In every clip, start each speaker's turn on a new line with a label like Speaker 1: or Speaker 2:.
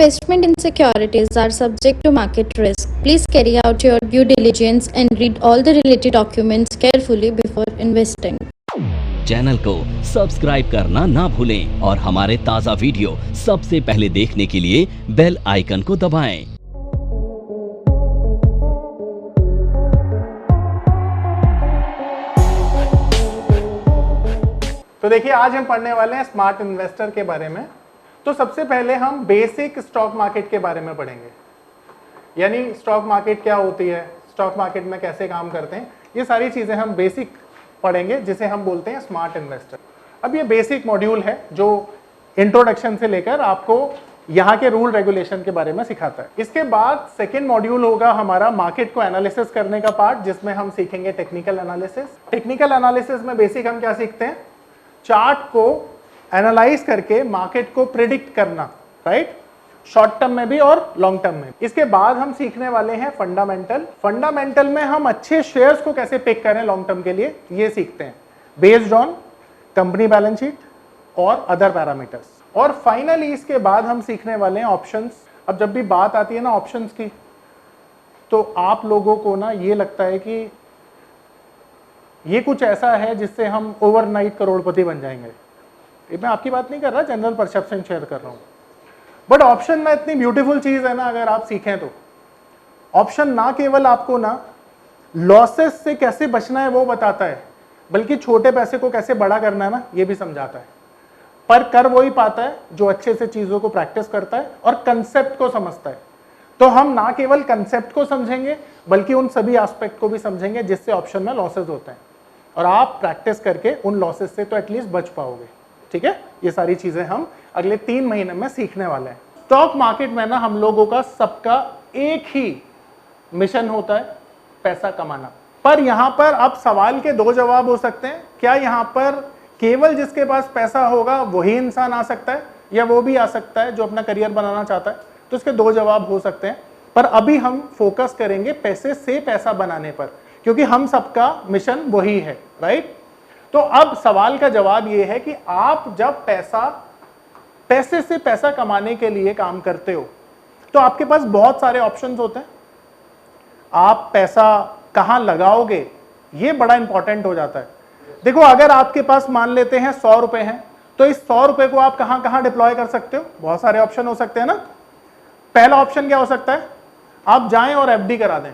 Speaker 1: Investment in securities are subject to market risk. Please carry out your due diligence and read all the related documents carefully before investing.
Speaker 2: Channel को subscribe करना ना भूलें और हमारे ताज़ा video सबसे पहले देखने के लिए बेल आइकन को दबाएं।
Speaker 3: तो देखिए, आज हम पढ़ने वाले हैं स्मार्ट इन्वेस्टर के बारे में। तो सबसे पहले हम बेसिक स्टॉक मार्केट के बारे में पढ़ेंगे, यानी स्टॉक मार्केट क्या होती है, स्टॉक मार्केट में कैसे काम करते हैं, ये सारी चीज़ें हम बेसिक पढ़ेंगे, जिसे हम बोलते हैं स्मार्ट इन्वेस्टर। अब ये बेसिक मॉड्यूल है जो इंट्रोडक्शन से लेकर आपको यहाँ के रूल रेगुलेशन के बारे में सिखाता है। इसके बाद सेकेंड मॉड्यूल होगा हमारा मार्केट को एनालिसिस करने का पार्ट, जिसमें हम सीखेंगे टेक्निकल एनालिसिस। टेक्निकल एनालिसिस में बेसिक हम क्या सीखते हैं, चार्ट को एनालाइज करके मार्केट को प्रिडिक्ट करना, राइट, शॉर्ट टर्म में भी और लॉन्ग टर्म में। इसके बाद हम सीखने वाले हैं फंडामेंटल। फंडामेंटल में हम अच्छे शेयर्स को कैसे पिक करें लॉन्ग टर्म के लिए, ये सीखते हैं based on company balance sheet और अदर पैरामीटर्स। और फाइनली इसके बाद हम सीखने वाले हैं ऑप्शंस। अब जब भी बात आती है ना ऑप्शंस की, तो आप लोगों को ना ये लगता है कि ये कुछ ऐसा है जिससे हम ओवरनाइट करोड़पति बन जाएंगे। मैं आपकी बात नहीं कर रहा, जनरल परसेप्शन शेयर कर रहा हूँ। बट ऑप्शन में इतनी ब्यूटीफुल चीज है ना, अगर आप सीखें तो ऑप्शन ना केवल आपको ना लॉसेस से कैसे बचना है वो बताता है, बल्कि छोटे पैसे को कैसे बड़ा करना है ना, ये भी समझाता है। पर कर वही पाता है जो अच्छे से चीजों को प्रैक्टिस करता है और कंसेप्ट को समझता है। तो हम ना केवल कंसेप्ट को समझेंगे, बल्कि उन सभी एस्पेक्ट को भी समझेंगे जिससे ऑप्शन में लॉसेस होते हैं, और आप प्रैक्टिस करके उन लॉसेस से तो एटलीस्ट बच पाओगे। ठीक है, ये सारी चीजें हम अगले 3 महीने में सीखने वाले हैं। स्टॉक मार्केट में ना हम लोगों का सबका एक ही मिशन होता है, पैसा कमाना। पर यहां पर अब सवाल के 2 जवाब हो सकते हैं। क्या यहां पर केवल जिसके पास पैसा होगा वही इंसान आ सकता है, या वो भी आ सकता है जो अपना करियर बनाना चाहता है? तो इसके 2 जवाब हो सकते हैं। पर अभी हम फोकस करेंगे पैसे से पैसा बनाने पर, क्योंकि हम सबका मिशन वही है, राइट। तो अब सवाल का जवाब यह है कि आप जब पैसे से पैसा कमाने के लिए काम करते हो तो आपके पास बहुत सारे ऑप्शंस होते हैं। आप पैसा कहां लगाओगे ये बड़ा इंपॉर्टेंट हो जाता है। देखो, अगर आपके पास मान लेते हैं 100 रुपए हैं, तो इस 100 रुपए को आप कहां कहां डिप्लॉय कर सकते हो? बहुत सारे ऑप्शन हो सकते हैं ना। पहला ऑप्शन क्या हो सकता है, आप जाएं और एफडी करा दें।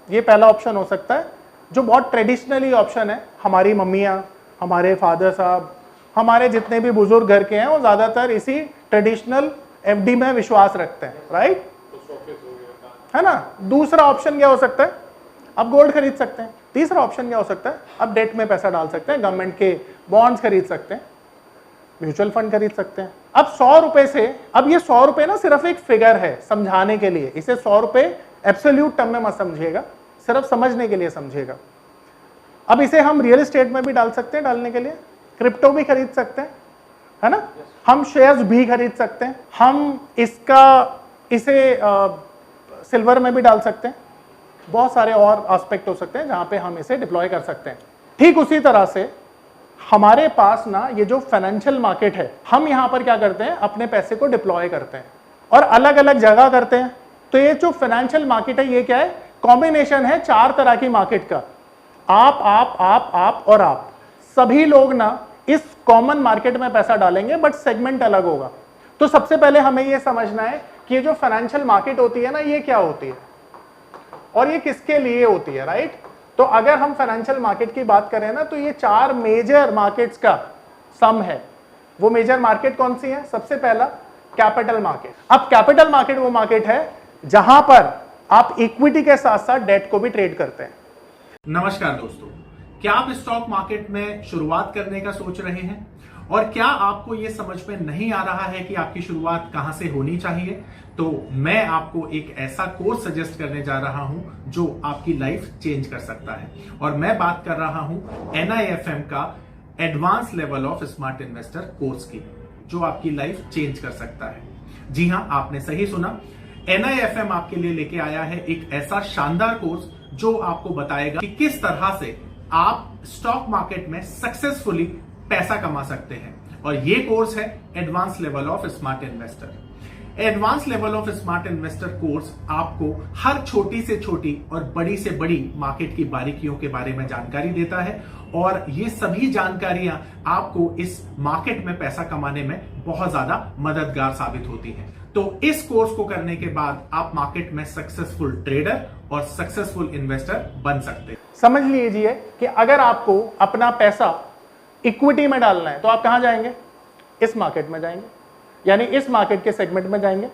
Speaker 3: ये पहला ऑप्शन हो सकता है, जो बहुत ट्रेडिशनली ऑप्शन है। हमारी मम्मियाँ, हमारे फादर साहब, हमारे जितने भी बुजुर्ग घर के हैं, वो ज्यादातर इसी ट्रेडिशनल एफडी में विश्वास रखते हैं, राइट, है ना। दूसरा ऑप्शन क्या हो सकता है, आप गोल्ड खरीद सकते हैं। तीसरा ऑप्शन क्या हो सकता है, आप डेट में पैसा डाल सकते हैं, गवर्नमेंट के बॉन्ड्स खरीद सकते हैं, म्यूचुअल फंड खरीद सकते हैं। अब 100 रुपए से, अब ये 100 रुपए ना सिर्फ एक फिगर है समझाने के लिए, इसे 100 रुपए एब्सोल्यूट टर्म में मत समझिएगा, सिर्फ समझने के लिए समझिएगा। अब इसे हम रियल एस्टेट में भी डाल सकते हैं, डालने के लिए क्रिप्टो भी खरीद सकते हैं, है ना। हम शेयर्स भी खरीद सकते हैं, हम इसे सिल्वर में भी डाल सकते हैं। बहुत सारे और एस्पेक्ट हो सकते हैं जहां पे हम इसे डिप्लॉय कर सकते हैं। ठीक उसी तरह से हमारे पास ना ये जो फाइनेंशियल मार्केट है, हम यहां पर क्या करते हैं, अपने पैसे को डिप्लॉय करते हैं और अलग अलग जगह करते हैं। तो ये जो फाइनेंशियल मार्केट है, ये क्या है, कॉम्बिनेशन है 4 तरह की मार्केट का। आप और आप सभी लोग ना इस कॉमन मार्केट में पैसा डालेंगे, बट सेगमेंट अलग होगा। तो सबसे पहले हमें यह समझना है कि ये जो फाइनेंशियल मार्केट होती है ना, ये क्या होती है और ये किसके लिए होती है, राइट। तो अगर हम फाइनेंशियल मार्केट की बात करें ना, तो ये 4 मेजर मार्केट्स का सम है। वो मेजर मार्केट कौन सी है? सबसे पहला कैपिटल मार्केट। अब कैपिटल मार्केट वो मार्केट है जहां पर आप इक्विटी के साथ साथ डेट को भी ट्रेड करते हैं।
Speaker 4: नमस्कार दोस्तों, क्या आप स्टॉक मार्केट में शुरुआत करने का सोच रहे हैं और क्या आपको यह समझ में नहीं आ रहा है कि आपकी शुरुआत कहां से होनी चाहिए? तो मैं आपको एक ऐसा कोर्स सजेस्ट करने जा रहा हूं जो आपकी लाइफ चेंज कर सकता है, और मैं बात कर रहा हूं NIFM का advance level of smart investor course की, जो आपकी लाइफ चेंज कर सकता है। जी हां, आपने सही सुना, NIFM आपके लिए लेके आया है एक ऐसा शानदार कोर्स जो आपको बताएगा कि किस तरह से आप स्टॉक मार्केट में सक्सेसफुली पैसा कमा सकते हैं। और ये कोर्स है advance level of smart investor. Advance level of smart investor course आपको हर छोटी से छोटी और बड़ी से बड़ी मार्केट की बारीकियों के बारे में जानकारी देता है और ये सभी जानकारियां आपको इस मार्केट में पैसा कमाने में बहुत ज्यादा मददगार साबित होती हैं। तो इस कोर्स को करने के बाद आप मार्केट में सक्सेसफुल ट्रेडर और सक्सेसफुल इन्वेस्टर बन सकते हैं।
Speaker 3: समझ लीजिए कि अगर आपको अपना पैसा इक्विटी में डालना है तो आप कहां जाएंगे? इस मार्केट में जाएंगे, यानी इस मार्केट के सेगमेंट में जाएंगे।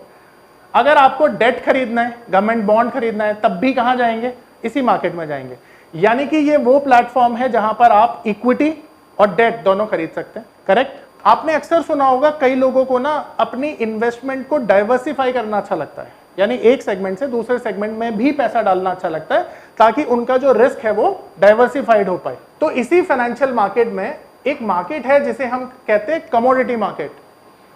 Speaker 3: अगर आपको डेट खरीदना है, गवर्नमेंट बॉन्ड खरीदना है, तब भी कहां जाएंगे? इसी मार्केट में जाएंगे। यानी कि ये वो प्लेटफॉर्म है जहां पर आप इक्विटी और डेट दोनों खरीद सकते हैं। करेक्ट? आपने अक्सर सुना होगा कई लोगों को ना अपनी इन्वेस्टमेंट को डाइवर्सिफाई करना अच्छा लगता है, यानी एक सेगमेंट से दूसरे सेगमेंट में भी पैसा डालना अच्छा लगता है ताकि उनका जो रिस्क है वो डाइवर्सिफाइड हो पाए। तो इसी फाइनेंशियल मार्केट में एक मार्केट है जिसे हम कहते हैं कमोडिटी मार्केट,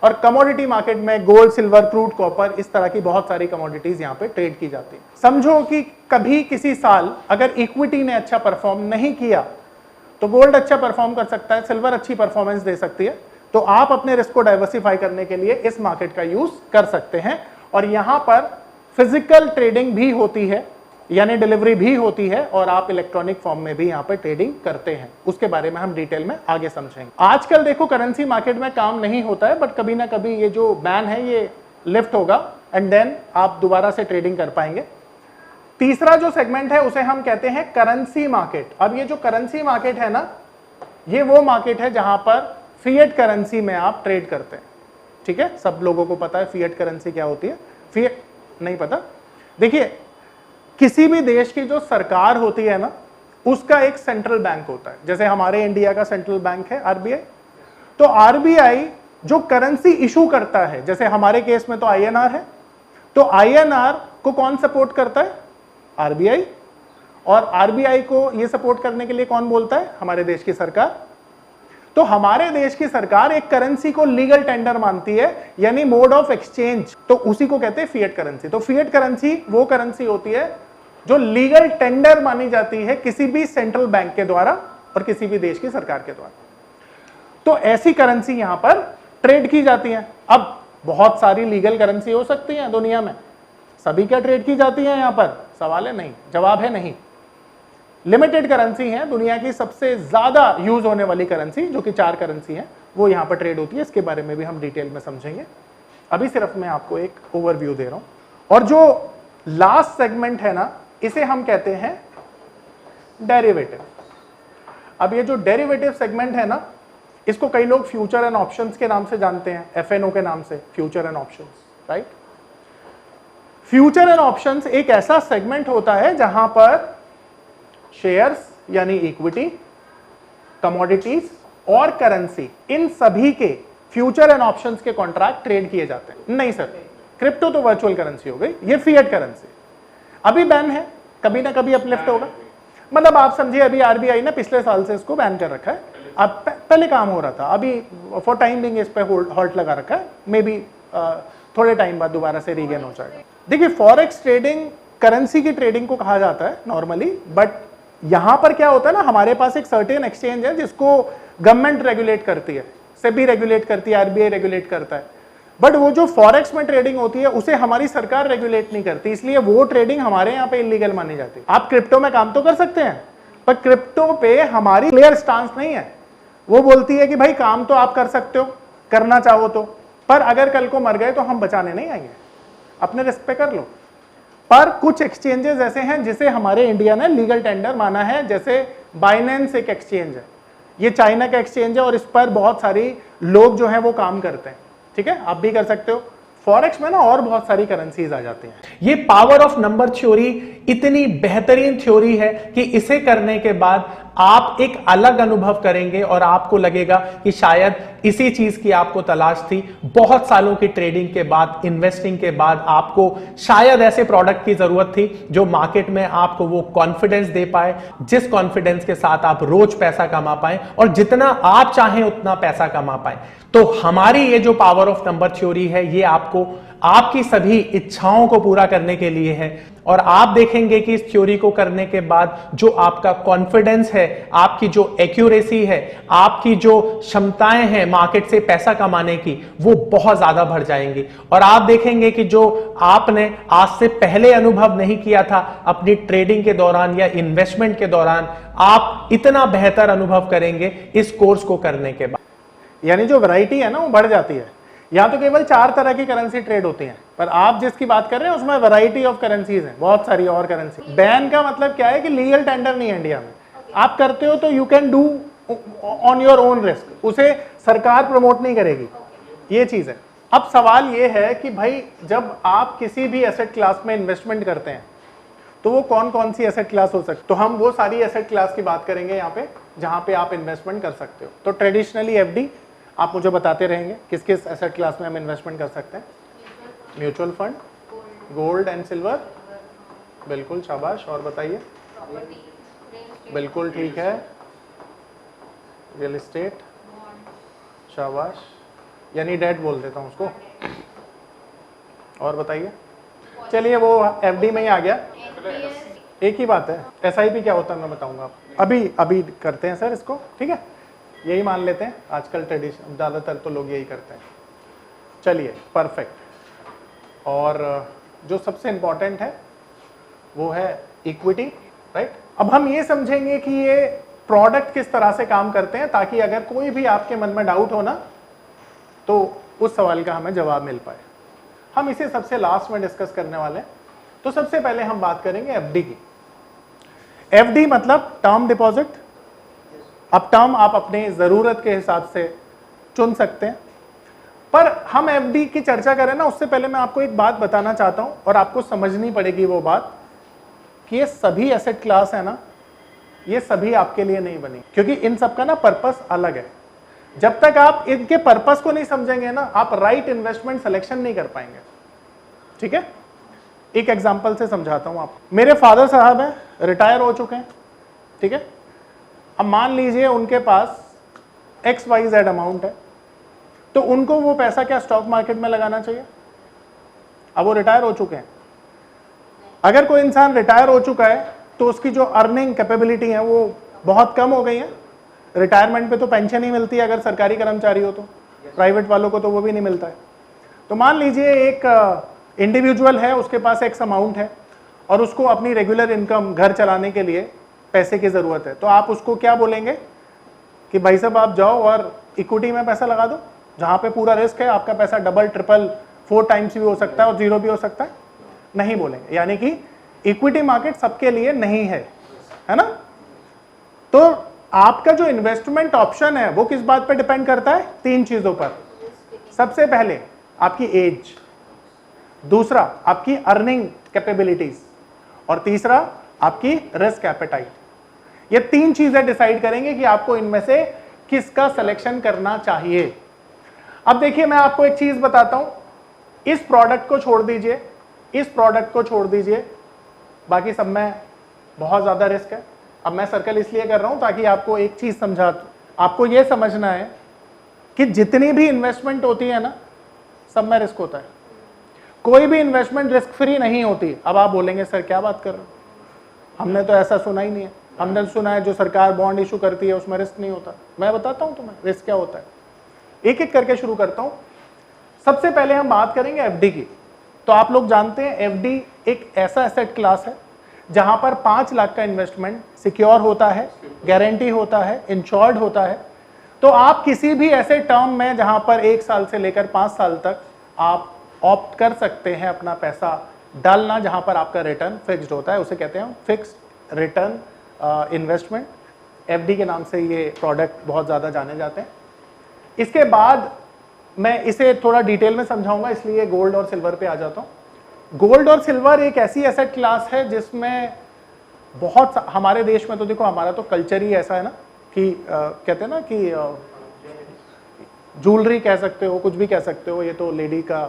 Speaker 3: और कमोडिटी मार्केट में गोल्ड, सिल्वर, क्रूड, कॉपर, इस तरह की बहुत सारी कमोडिटीज यहाँ पे ट्रेड की जाती है। समझो कि कभी किसी साल अगर इक्विटी ने अच्छा परफॉर्म नहीं किया तो गोल्ड अच्छा परफॉर्म कर सकता है, सिल्वर अच्छी परफॉर्मेंस दे सकती है, तो आप अपने रिस्क को डाइवर्सिफाई करने के लिए इस मार्केट का यूज कर सकते हैं। और यहां पर फिजिकल ट्रेडिंग भी होती है, यानी डिलीवरी भी होती है, और आप इलेक्ट्रॉनिक फॉर्म में भी यहां पर ट्रेडिंग करते हैं। उसके बारे में हम डिटेल में आगे समझेंगे। आजकल देखो करेंसी मार्केट में काम नहीं होता है, बट कभी ना कभी ये जो बैन है ये लिफ्ट होगा एंड देन आप दोबारा से ट्रेडिंग कर पाएंगे। तीसरा जो सेगमेंट है उसे हम कहते हैं करेंसी मार्केट। अब ये जो करेंसी मार्केट है ना, ये वो मार्केट है जहां पर फिएट करेंसी में आप ट्रेड करते हैं। ठीक है, सब लोगों को पता है फिएट करेंसी क्या होती है। फिएट नहीं पता? देखिए, किसी भी देश की जो सरकार होती है ना, उसका एक सेंट्रल बैंक होता है। जैसे हमारे इंडिया का सेंट्रल बैंक है आरबीआई, तो आरबीआई जो करेंसी इशू करता है, जैसे हमारे केस में तो आईएनआर है, तो आईएनआर को कौन सपोर्ट करता है? आरबीआई। और आरबीआई को ये सपोर्ट करने के लिए कौन बोलता है? हमारे देश की सरकार। तो हमारे देश की सरकार एक करेंसी को लीगल टेंडर मानती है, यानी मोड ऑफ एक्सचेंज, तो उसी को कहते हैं फिएट करेंसी। तो फिएट करेंसी वो करेंसी होती है जो लीगल टेंडर मानी जाती है किसी भी सेंट्रल बैंक के द्वारा और किसी भी देश की सरकार के द्वारा। तो ऐसी करेंसी यहां पर ट्रेड की जाती है। अब बहुत सारी लीगल करेंसी हो सकती है दुनिया में, सभी क्या ट्रेड की जाती है यहां पर? सवाल है नहीं, जवाब है नहीं। लिमिटेड करेंसी है दुनिया की सबसे ज्यादा यूज होने वाली करेंसी, जो कि 4 करेंसी है, वो यहां पर ट्रेड होती है। इसके बारे में भी हम डिटेल में समझेंगे। अभी सिर्फ मैं आपको एक ओवरव्यू दे रहा हूं। और जो लास्ट सेगमेंट है ना, इसे हम कहते हैं डेरिवेटिव। अब ये जो डेरिवेटिव सेगमेंट है ना, इसको कई लोग फ्यूचर एंड ऑप्शंस के नाम से जानते हैं, एफएनओ के नाम से, future and options, right. Future and options एक ऐसा सेगमेंट होता है जहां पर शेयर्स यानी इक्विटी, कमोडिटीज और करेंसी, इन सभी के फ्यूचर एंड ऑप्शंस के कॉन्ट्रैक्ट ट्रेड किए जाते हैं। नहीं सर, क्रिप्टो तो वर्चुअल करेंसी हो गई, ये फिएट करेंसी अभी बैन है, कभी ना कभी अपलिफ्ट होगा। मतलब आप समझिए अभी आरबीआई ने पिछले साल से इसको बैन कर रखा है। अब पहले काम हो रहा था, अभी फॉर टाइम बिंग इस पे हॉल्ट लगा रखा है। मे बी थोड़े टाइम बाद दोबारा से रीगेन हो जाएगा। देखिए, फॉरेक्स ट्रेडिंग करेंसी की ट्रेडिंग को कहा जाता है नॉर्मली, बट यहां पर क्या होता है ना, हमारे पास एक सर्टेन एक्सचेंज है जिसको गवर्नमेंट रेगुलेट करती है, सेबी रेगुलेट करती है, आरबीआई रेगुलेट करता है। बट वो जो फॉरेक्स में ट्रेडिंग होती है उसे हमारी सरकार रेगुलेट नहीं करती, इसलिए वो ट्रेडिंग हमारे यहाँ पे इलीगल मानी जाती है। आप क्रिप्टो में काम तो कर सकते हैं, पर क्रिप्टो पे हमारी क्लियर स्टांस नहीं है। वो बोलती है कि भाई काम तो आप कर सकते हो, करना चाहो तो, पर अगर कल को मर गए तो हम बचाने नहीं आएंगे, अपने रिस्क पे कर लो। पर कुछ एक्सचेंजेस ऐसे हैं जिसे हमारे इंडिया ने लीगल टेंडर माना है, जैसे बाइनेंस एक एक्सचेंज है, ये चाइना का एक्सचेंज है और इस पर बहुत सारी लोग जो हैं वो काम करते हैं। ठीक है, आप भी कर सकते हो। फॉरेक्स में ना और बहुत सारी करेंसीज आ जाती हैं।
Speaker 4: ये पावर ऑफ नंबर थ्योरी इतनी बेहतरीन थ्योरी है कि इसे करने के बाद आप एक अलग अनुभव करेंगे और आपको लगेगा कि शायद इसी चीज की आपको तलाश थी। बहुत सालों की ट्रेडिंग के बाद, इन्वेस्टिंग के बाद आपको शायद ऐसे प्रोडक्ट की जरूरत थी जो मार्केट में आपको वो कॉन्फिडेंस दे पाए, जिस कॉन्फिडेंस के साथ आप रोज पैसा कमा पाए और जितना आप चाहें उतना पैसा कमा पाए। तो हमारी ये जो पावर ऑफ नंबर थ्योरी है, ये आपको
Speaker 3: आपकी सभी इच्छाओं को पूरा करने के लिए है। और आप देखेंगे कि इस थ्योरी को करने के बाद जो आपका कॉन्फिडेंस है, आपकी जो एक्यूरेसी है, आपकी जो क्षमताएं हैं मार्केट से पैसा कमाने की, वो बहुत ज्यादा बढ़ जाएंगी। और आप देखेंगे कि जो आपने आज से पहले अनुभव नहीं किया था अपनी ट्रेडिंग के दौरान या इन्वेस्टमेंट के दौरान, आप इतना बेहतर अनुभव करेंगे इस कोर्स को करने के बाद। यानी जो वैरायटी है ना वो बढ़ जाती है। यहां तो केवल 4 तरह की करेंसी ट्रेड होती हैं, पर आप जिसकी बात कर रहे हैं उसमें वैरायटी ऑफ करेंसीज हैं, बहुत सारी और करेंसी। बैन का मतलब क्या है कि लीगल टेंडर नहीं है इंडिया में। आप करते हो तो you can do on your own risk, उसे सरकार प्रमोट नहीं करेगी, ये चीज है। अब सवाल ये है कि भाई जब आप किसी भी एसेट क्लास में इन्वेस्टमेंट करते हैं तो वो कौन कौन सी एसेट क्लास हो सकती है। तो हम वो सारी एसेट क्लास की बात करेंगे यहाँ पे जहां पे आप इन्वेस्टमेंट कर सकते हो। तो ट्रेडिशनली एफडी आप मुझे बताते रहेंगे किस किस एसेट क्लास में हम इन्वेस्टमेंट कर सकते हैं। Mutual fund, gold and silver, बिल्कुल शाबाश। और बताइए, बिल्कुल ठीक है। रियल एस्टेट, शाबाश, यानी डेट बोल देता हूं उसको। और बताइए, चलिए वो एफडी में ही आ गया, एक ही बात है। एसआईपी क्या होता है मैं बताऊंगा आपको। अभी करते हैं सर इसको, ठीक है, यही मान लेते हैं। आजकल ट्रेडिशन ज़्यादातर तो लोग यही करते हैं। चलिए परफेक्ट। और जो सबसे इंपॉर्टेंट है वो है इक्विटी, राइट। अब हम ये समझेंगे कि ये प्रोडक्ट किस तरह से काम करते हैं ताकि अगर कोई भी आपके मन में डाउट हो ना तो उस सवाल का हमें जवाब मिल पाए। हम इसे सबसे लास्ट में डिस्कस करने वाले हैं। तो सबसे पहले हम बात करेंगे एफडी की। एफडी मतलब टर्म डिपॉजिट। अब टर्म आप अपने जरूरत के हिसाब से चुन सकते हैं, पर हम एफडी की चर्चा करें ना उससे पहले मैं आपको एक बात बताना चाहता हूं और आपको समझनी पड़ेगी वो बात कि ये सभी एसेट क्लास है ना, ये सभी आपके लिए नहीं बनी, क्योंकि इन सब का ना पर्पस अलग है। जब तक आप इनके पर्पस को नहीं समझेंगे ना आप राइट इन्वेस्टमेंट सिलेक्शन नहीं कर पाएंगे, ठीक है। एक एग्जांपल से समझाता हूं आपको। मेरे फादर साहब हैं, रिटायर हो चुके हैं, ठीक है। अब मान लीजिए उनके पास XYZ अमाउंट है, तो उनको वो पैसा क्या स्टॉक मार्केट में लगाना चाहिए? अब वो रिटायर हो चुके हैं। अगर कोई इंसान रिटायर हो चुका है तो उसकी जो अर्निंग कैपेबिलिटी है वो बहुत कम हो गई है। रिटायरमेंट पे तो पेंशन ही मिलती है अगर सरकारी कर्मचारी हो तो, प्राइवेट वालों को तो वो भी नहीं मिलता है। तो मान लीजिए एक इंडिविजुअल है, उसके पास एक्स अमाउंट है और उसको अपनी रेगुलर इनकम घर चलाने के लिए पैसे की जरूरत है, तो आप उसको क्या बोलेंगे कि भाई साहब आप जाओ और इक्विटी में पैसा लगा दो, जहां पे पूरा रिस्क है, आपका पैसा डबल ट्रिपल 4 टाइम्स भी हो सकता है और 0 भी हो सकता है। नहीं बोलेंगे, यानी कि इक्विटी मार्केट सबके लिए नहीं है ना। तो आपका जो इन्वेस्टमेंट ऑप्शन है वो किस बात पर डिपेंड करता है? 3 चीजों पर। सबसे पहले आपकी एज, दूसरा आपकी अर्निंग कैपेबिलिटीज और तीसरा आपकी रिस्क एपेटाइट। ये 3 चीजें डिसाइड करेंगे कि आपको इनमें से किसका सिलेक्शन करना चाहिए। अब देखिए मैं आपको एक चीज बताता हूं, इस प्रोडक्ट को छोड़ दीजिए, इस प्रोडक्ट को छोड़ दीजिए, बाकी सब में बहुत ज्यादा रिस्क है। अब मैं सर्कल इसलिए कर रहा हूं ताकि आपको एक चीज समझा, आपको यह समझना है कि जितनी भी इन्वेस्टमेंट होती है ना सब में रिस्क होता है, कोई भी इन्वेस्टमेंट रिस्क फ्री नहीं होती। अब आप बोलेंगे सर क्या बात कर रहे हो, हमने तो ऐसा सुना ही नहीं है। हमने सुना है जो सरकार बॉन्ड इशू करती है उसमें रिस्क नहीं होता। मैं बताता हूं तुम्हें रिस्क क्या होता है, एक एक करके शुरू करता हूं। सबसे पहले हम बात करेंगे एफडी की। तो आप लोग जानते हैं एफडी एक ऐसा एसेट क्लास है जहां पर 5 लाख का इन्वेस्टमेंट सिक्योर होता है, गारंटी होता है, इंश्योर्ड होता है। तो आप किसी भी ऐसे टर्म में जहां पर 1 साल से लेकर 5 साल तक आप ऑप्ट कर सकते हैं अपना पैसा डालना, जहां पर आपका रिटर्न फिक्स्ड होता है, उसे कहते हैं फिक्स्ड रिटर्न इन्वेस्टमेंट। एफडी के नाम से ये प्रोडक्ट बहुत ज़्यादा जाने जाते हैं। इसके बाद मैं इसे थोड़ा डिटेल में समझाऊंगा, इसलिए गोल्ड और सिल्वर पे आ जाता हूं। गोल्ड और सिल्वर एक ऐसी एसेट क्लास है जिसमें बहुत हमारे देश में तो देखो हमारा तो कल्चर ही ऐसा है ना कि कहते हैं ना कि ज्वेलरी कह सकते हो, कुछ भी कह सकते हो, ये तो लेडी का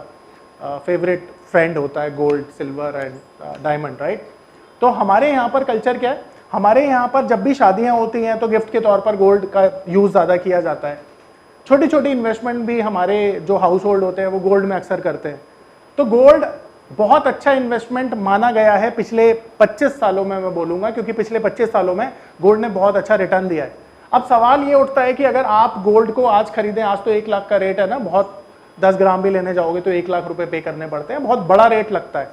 Speaker 3: फेवरेट फ्रेंड होता है gold, silver and diamond, right. तो हमारे यहाँ पर कल्चर क्या है, हमारे यहाँ पर जब भी शादियाँ होती हैं तो गिफ्ट के तौर पर गोल्ड का यूज़ ज़्यादा किया जाता है। छोटी छोटी इन्वेस्टमेंट भी हमारे जो हाउस होल्ड होते हैं वो गोल्ड में अक्सर करते हैं। तो गोल्ड बहुत अच्छा इन्वेस्टमेंट माना गया है पिछले 25 सालों में, मैं बोलूंगा, क्योंकि पिछले 25 सालों में गोल्ड ने बहुत अच्छा रिटर्न दिया है। अब सवाल ये उठता है कि अगर आप गोल्ड को आज खरीदें, आज तो 1 लाख का रेट है ना, बहुत 10 ग्राम भी लेने जाओगे तो 1 लाख रुपए पे करने पड़ते हैं, बहुत बड़ा रेट लगता है।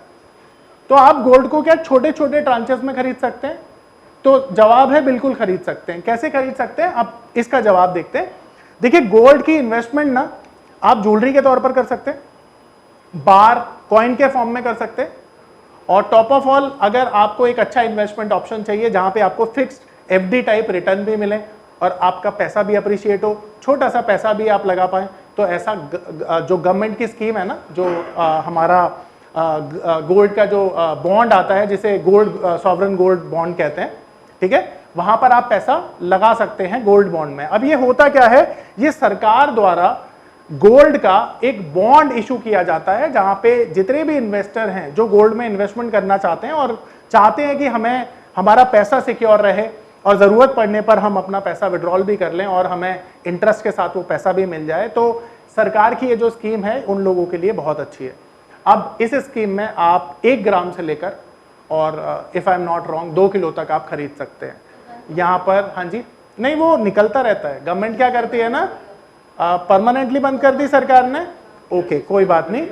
Speaker 3: तो आप गोल्ड को क्या छोटे छोटे ट्रांचेस में खरीद सकते हैं? तो जवाब है बिल्कुल खरीद सकते हैं। कैसे खरीद सकते हैं, अब इसका जवाब देखते हैं। देखिए, गोल्ड की इन्वेस्टमेंट ना आप ज्वेलरी के तौर पर कर सकते हैं, बार कॉइन के फॉर्म में कर सकते हैं, और टॉप ऑफ ऑल अगर आपको एक अच्छा इन्वेस्टमेंट ऑप्शन चाहिए जहां पे आपको फिक्स्ड एफडी टाइप रिटर्न भी मिले और आपका पैसा भी अप्रिशिएट हो, छोटा सा पैसा भी आप लगा पाए, तो ऐसा जो गवर्नमेंट की स्कीम है ना, जो हमारा गोल्ड का जो बॉन्ड आता है, जिसे गोल्ड सॉवरेन गोल्ड बॉन्ड कहते हैं, ठीक है, वहां पर आप पैसा लगा सकते हैं गोल्ड बॉन्ड में। अब ये होता क्या है, ये सरकार द्वारा गोल्ड का एक बॉन्ड इशू किया जाता है, जहां पे जितने भी इन्वेस्टर हैं जो गोल्ड में इन्वेस्टमेंट करना चाहते हैं और चाहते हैं कि हमें हमारा पैसा सिक्योर रहे और जरूरत पड़ने पर हम अपना पैसा विड्रॉल भी कर लें और हमें इंटरेस्ट के साथ वो पैसा भी मिल जाए, तो सरकार की ये जो स्कीम है उन लोगों के लिए बहुत अच्छी है। अब इस स्कीम में आप 1 ग्राम से लेकर और if I am not wrong 2 kilo तक आप खरीद सकते हैं यहाँ पर। हाँ जी, नहीं वो निकलता रहता है, गवर्नमेंट क्या करती है ना, परमानेंटली बंद कर दी सरकार ने, ओके कोई बात नहीं।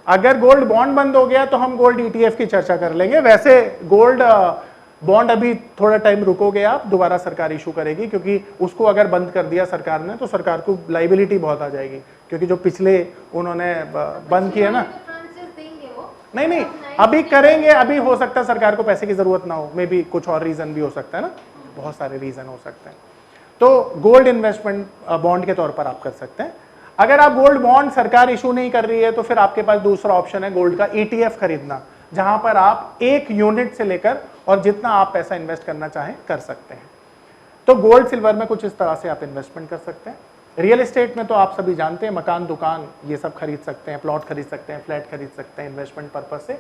Speaker 3: अगर गोल्ड बॉन्ड बंद हो गया तो हम गोल्ड ईटीएफ की चर्चा कर लेंगे। वैसे गोल्ड बॉन्ड अभी थोड़ा टाइम रुकोगे आप, दोबारा सरकार इशू करेगी, क्योंकि उसको अगर बंद कर दिया सरकार ने तो सरकार को लाइबिलिटी बहुत आ जाएगी, क्योंकि जो पिछले उन्होंने बंद किया ना, नहीं अभी करेंगे, अभी हो सकता है सरकार को पैसे की जरूरत ना हो, मे बी कुछ और रीजन भी हो सकता है ना, बहुत सारे रीजन हो सकते हैं। तो गोल्ड इन्वेस्टमेंट बॉन्ड के तौर पर आप कर सकते हैं। अगर आप गोल्ड बॉन्ड सरकार इशू नहीं कर रही है तो फिर आपके पास दूसरा ऑप्शन है गोल्ड का ईटीएफ खरीदना, जहां पर आप 1 यूनिट से लेकर और जितना आप पैसा इन्वेस्ट करना चाहें कर सकते हैं। तो गोल्ड सिल्वर में कुछ इस तरह से आप इन्वेस्टमेंट कर सकते हैं। रियल एस्टेट में तो आप सभी जानते हैं, मकान दुकान ये सब खरीद सकते हैं, प्लॉट खरीद सकते हैं, फ्लैट खरीद सकते हैं इन्वेस्टमेंट पर्पज से।